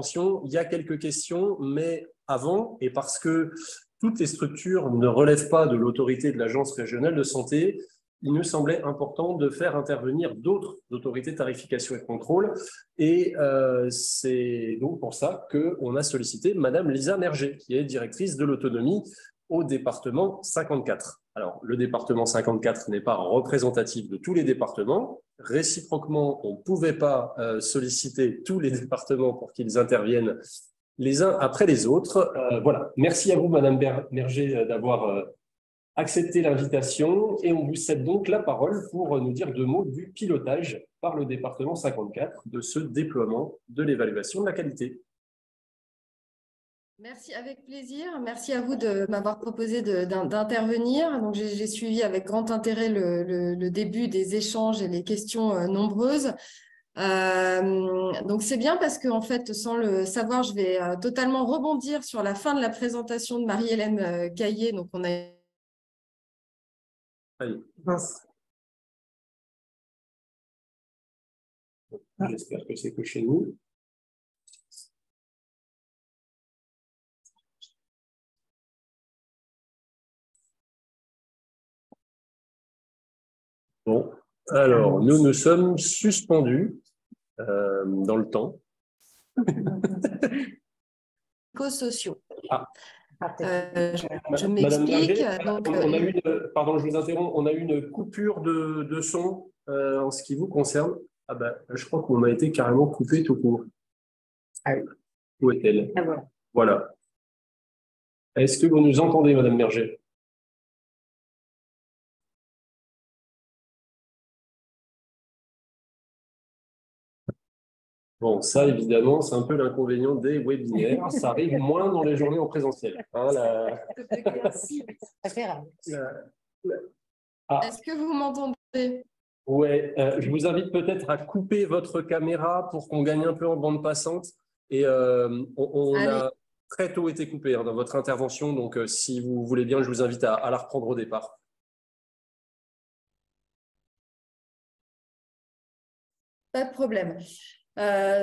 intervention. Il y a quelques questions, mais avant, et parce que toutes les structures ne relèvent pas de l'autorité de l'Agence régionale de santé, il nous semblait important de faire intervenir d'autres autorités de tarification et de contrôle. Et c'est donc pour ça qu'on a sollicité Madame Lisa Merger, qui est directrice de l'autonomie au département 54. Alors, le département 54 n'est pas représentatif de tous les départements. Réciproquement, on ne pouvait pas solliciter tous les départements pour qu'ils interviennent les uns après les autres. Voilà. Merci à vous, Madame Merger, d'avoir accepté l'invitation et on vous cède donc la parole pour nous dire deux mots du pilotage par le département 54 de ce déploiement de l'évaluation de la qualité. Merci, avec plaisir. Merci à vous de m'avoir proposé d'intervenir. Donc, j'ai suivi avec grand intérêt le début des échanges et les questions nombreuses. Donc, c'est bien parce que, en fait, sans le savoir, je vais totalement rebondir sur la fin de la présentation de Marie-Hélène Caillé. Donc, on a... J'espère que c'est que chez nous. Bon, alors, nous nous sommes suspendus dans le temps. Éco-sociaux. Ah. Je m'explique. Pardon, je vous interromps. On a eu une coupure de son en ce qui vous concerne. Ah ben, je crois qu'on a été carrément coupé tout court. Ah oui. Où est-elle? Ah, voilà. Voilà. Est-ce que vous nous entendez, Madame Merger? Bon, ça, évidemment, c'est un peu l'inconvénient des webinaires. Ça arrive moins dans les journées en présentiel. Hein, Est-ce que vous m'entendez? Oui, je vous invite peut-être à couper votre caméra pour qu'on gagne un peu en bande passante. Et on a très tôt été coupé dans votre intervention. Donc, si vous voulez bien, je vous invite à la reprendre au départ. Pas de problème.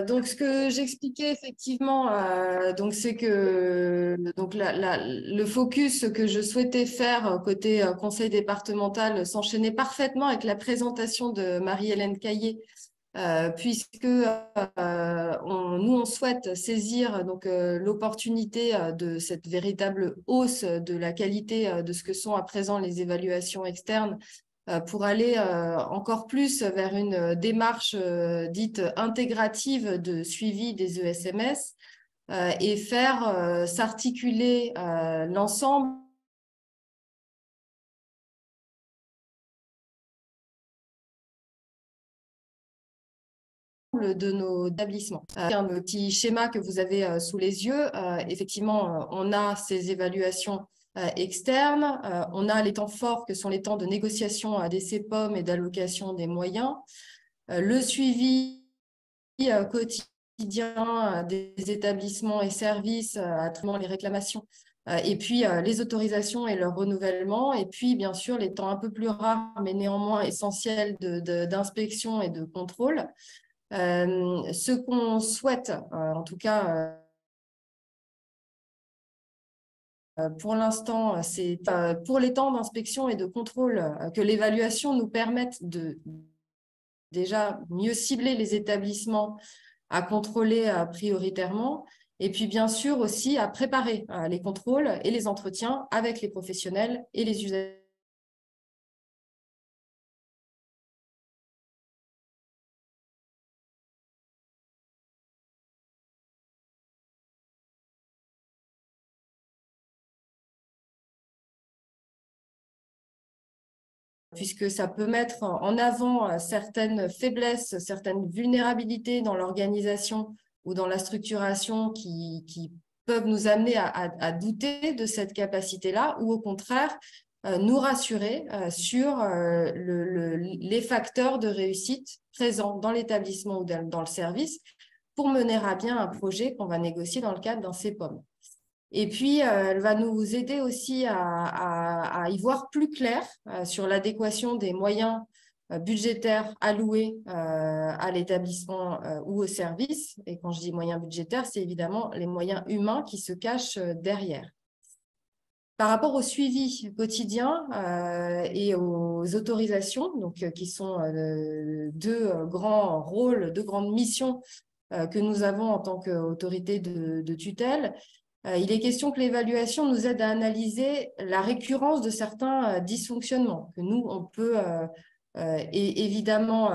Donc, ce que j'expliquais effectivement, c'est que le focus que je souhaitais faire côté conseil départemental s'enchaînait parfaitement avec la présentation de Marie-Hélène Caillé, puisque on souhaite saisir l'opportunité de cette véritable hausse de la qualité de ce que sont à présent les évaluations externes, pour aller encore plus vers une démarche dite intégrative de suivi des ESMS et faire s'articuler l'ensemble de nos établissements. Un petit schéma que vous avez sous les yeux, effectivement, on a ces évaluations externes, on a les temps forts que sont les temps de négociation des CPOM et d'allocation des moyens, le suivi quotidien des établissements et services à travers les réclamations, et puis les autorisations et leur renouvellement, et puis bien sûr les temps un peu plus rares mais néanmoins essentiels d'inspection et de contrôle. Ce qu'on souhaite, en tout cas pour l'instant, c'est pour les temps d'inspection et de contrôle que l'évaluation nous permette de déjà mieux cibler les établissements à contrôler prioritairement, et puis bien sûr aussi à préparer les contrôles et les entretiens avec les professionnels et les usagers. Puisque ça peut mettre en avant certaines faiblesses, certaines vulnérabilités dans l'organisation ou dans la structuration qui peuvent nous amener à douter de cette capacité-là, ou au contraire, nous rassurer sur les facteurs de réussite présents dans l'établissement ou dans le service pour mener à bien un projet qu'on va négocier dans le cadre d'un CPOM. Et puis, elle va nous aider aussi à y voir plus clair sur l'adéquation des moyens budgétaires alloués à l'établissement ou au service. Et quand je dis moyens budgétaires, c'est évidemment les moyens humains qui se cachent derrière. Par rapport au suivi quotidien et aux autorisations, donc, qui sont deux grands rôles, deux grandes missions que nous avons en tant qu'autorité de tutelle, il est question que l'évaluation nous aide à analyser la récurrence de certains dysfonctionnements que nous, on peut évidemment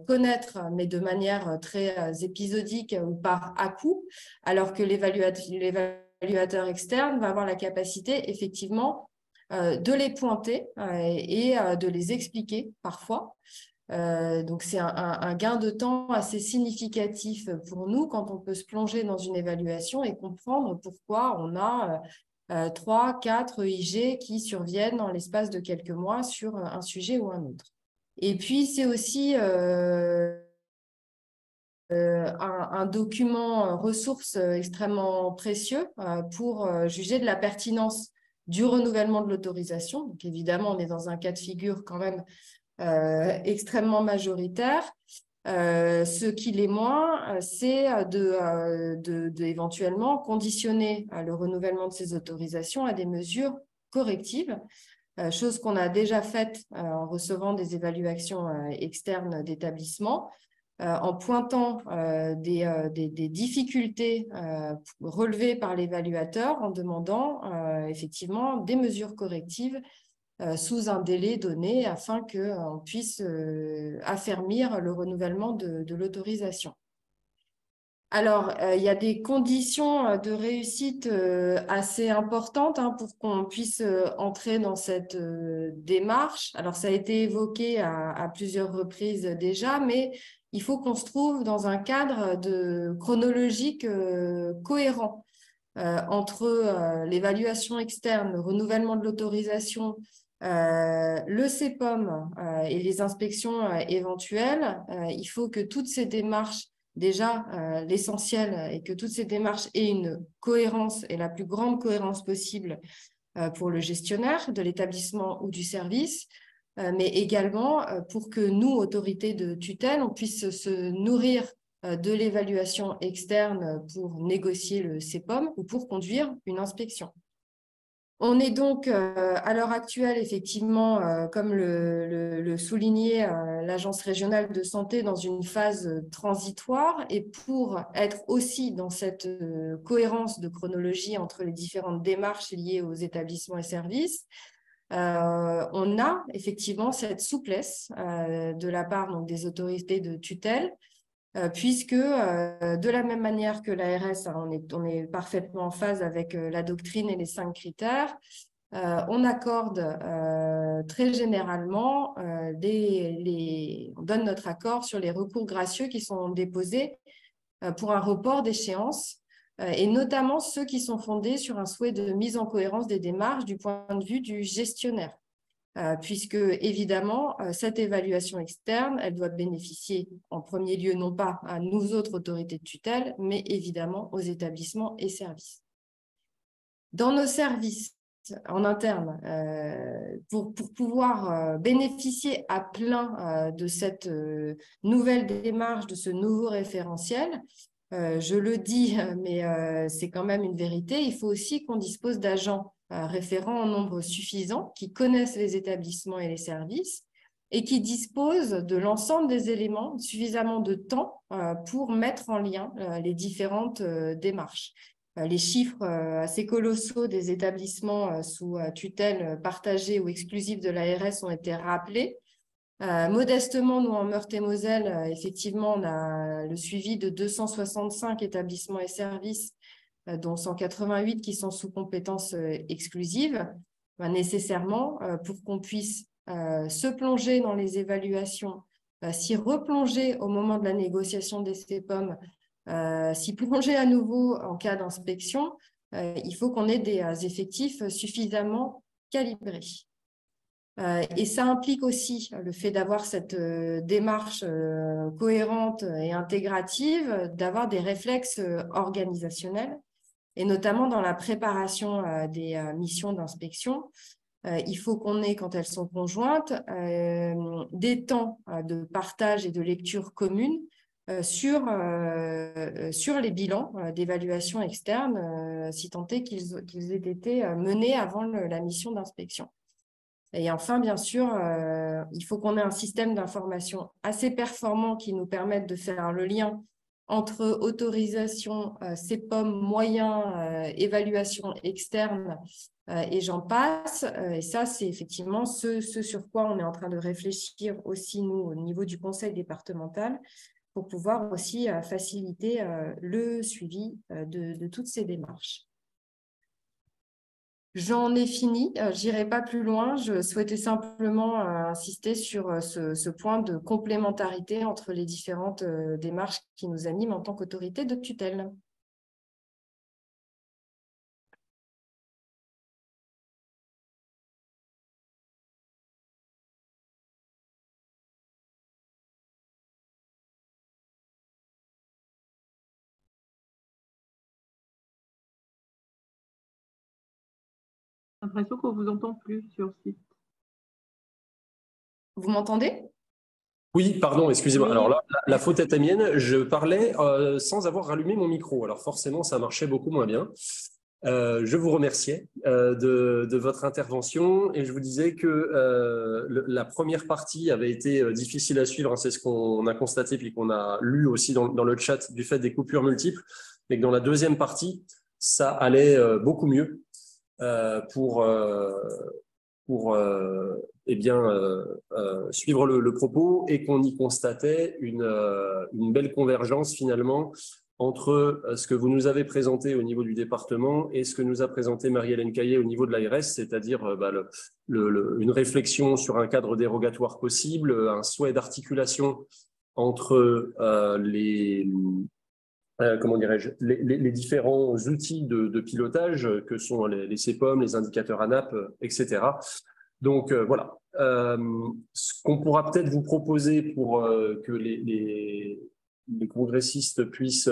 connaître, mais de manière très épisodique ou par à-coup, alors que l'évaluateur externe va avoir la capacité, effectivement, de les pointer et de les expliquer parfois. Donc, c'est un gain de temps assez significatif pour nous quand on peut se plonger dans une évaluation et comprendre pourquoi on a 3, 4 IG qui surviennent dans l'espace de quelques mois sur un sujet ou un autre. Et puis, c'est aussi un document ressource extrêmement précieux pour juger de la pertinence du renouvellement de l'autorisation. Donc, évidemment, on est dans un cas de figure quand même extrêmement majoritaire. Ce qui l'est moins, c'est éventuellement conditionner le renouvellement de ces autorisations à des mesures correctives, chose qu'on a déjà faite en recevant des évaluations externes d'établissements, en pointant des difficultés relevées par l'évaluateur, en demandant effectivement des mesures correctives sous un délai donné afin qu'on puisse affermir le renouvellement de l'autorisation. Alors, il y a des conditions de réussite assez importantes pour qu'on puisse entrer dans cette démarche. Alors, ça a été évoqué à plusieurs reprises déjà, mais il faut qu'on se trouve dans un cadre chronologique cohérent entre l'évaluation externe, le renouvellement de l'autorisation, le CEPOM et les inspections éventuelles. Il faut que toutes ces démarches, déjà l'essentiel est que toutes ces démarches aient une cohérence et la plus grande cohérence possible pour le gestionnaire de l'établissement ou du service, mais également pour que nous, autorités de tutelle, on puisse se nourrir de l'évaluation externe pour négocier le CEPOM ou pour conduire une inspection. On est donc à l'heure actuelle, effectivement, comme le soulignait l'Agence régionale de santé, dans une phase transitoire, et pour être aussi dans cette cohérence de chronologie entre les différentes démarches liées aux établissements et services, on a effectivement cette souplesse de la part donc, des autorités de tutelle, puisque de la même manière que l'ARS, on est parfaitement en phase avec la doctrine et les 5 critères, on accorde très généralement, on donne notre accord sur les recours gracieux qui sont déposés pour un report d'échéance, et notamment ceux qui sont fondés sur un souhait de mise en cohérence des démarches du point de vue du gestionnaire. Puisque, évidemment, cette évaluation externe, elle doit bénéficier en premier lieu, non pas à nous autres autorités de tutelle, mais évidemment aux établissements et services. Dans nos services en interne, pour pouvoir bénéficier à plein de cette nouvelle démarche, de ce nouveau référentiel, je le dis, mais c'est quand même une vérité, il faut aussi qu'on dispose d'agents référents en nombre suffisant, qui connaissent les établissements et les services et qui disposent de l'ensemble des éléments, suffisamment de temps pour mettre en lien les différentes démarches. Les chiffres assez colossaux des établissements sous tutelle partagée ou exclusive de l'ARS ont été rappelés. Modestement, nous, en Meurthe-et-Moselle, effectivement, on a le suivi de 265 établissements et services, dont 188 qui sont sous compétence exclusive. Nécessairement, pour qu'on puisse se plonger dans les évaluations, s'y replonger au moment de la négociation des CEPOM, s'y plonger à nouveau en cas d'inspection, il faut qu'on ait des effectifs suffisamment calibrés. Et ça implique aussi le fait d'avoir cette démarche cohérente et intégrative, d'avoir des réflexes organisationnels, et notamment dans la préparation des missions d'inspection, il faut qu'on ait, quand elles sont conjointes, des temps de partage et de lecture commune sur les bilans d'évaluation externe, si tant est qu'ils aient été menés avant la mission d'inspection. Et enfin, bien sûr, il faut qu'on ait un système d'information assez performant qui nous permette de faire le lien entre autorisation, CPOM, moyens, évaluation externe, et j'en passe. Et ça, c'est effectivement ce sur quoi on est en train de réfléchir aussi, nous, au niveau du conseil départemental, pour pouvoir aussi faciliter le suivi de toutes ces démarches. J'en ai fini, je n'irai pas plus loin. Je souhaitais simplement insister sur ce point de complémentarité entre les différentes démarches qui nous animent en tant qu'autorité de tutelle. J'ai l'impression qu'on ne vous entend plus sur le site. Vous m'entendez? Oui, pardon, excusez-moi. Oui. Alors là, la faute est mienne. Je parlais sans avoir rallumé mon micro. Alors forcément, ça marchait beaucoup moins bien. Je vous remerciais de votre intervention et je vous disais que la première partie avait été difficile à suivre. Hein, c'est ce qu'on a constaté puis qu'on a lu aussi dans le chat du fait des coupures multiples. Mais que dans la deuxième partie, ça allait beaucoup mieux pour eh bien, suivre le propos et qu'on y constatait une belle convergence finalement entre ce que vous nous avez présenté au niveau du département et ce que nous a présenté Marie-Hélène Caillé au niveau de l'ARS, c'est-à-dire une réflexion sur un cadre dérogatoire possible, un souhait d'articulation entre comment dirais-je, les différents outils de pilotage que sont les CPOM, les indicateurs ANAP, etc. Donc voilà, ce qu'on pourra peut-être vous proposer pour que les congressistes puissent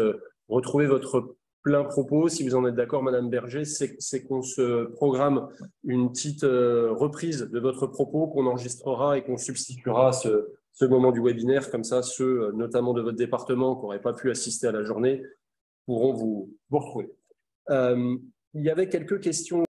retrouver votre plein propos, si vous en êtes d'accord, Madame Berger, c'est qu'on se programme une petite reprise de votre propos qu'on enregistrera et qu'on substituera à ce moment du webinaire. Comme ça, ceux notamment de votre département qui n'auraient pas pu assister à la journée pourront vous retrouver. Il y avait quelques questions.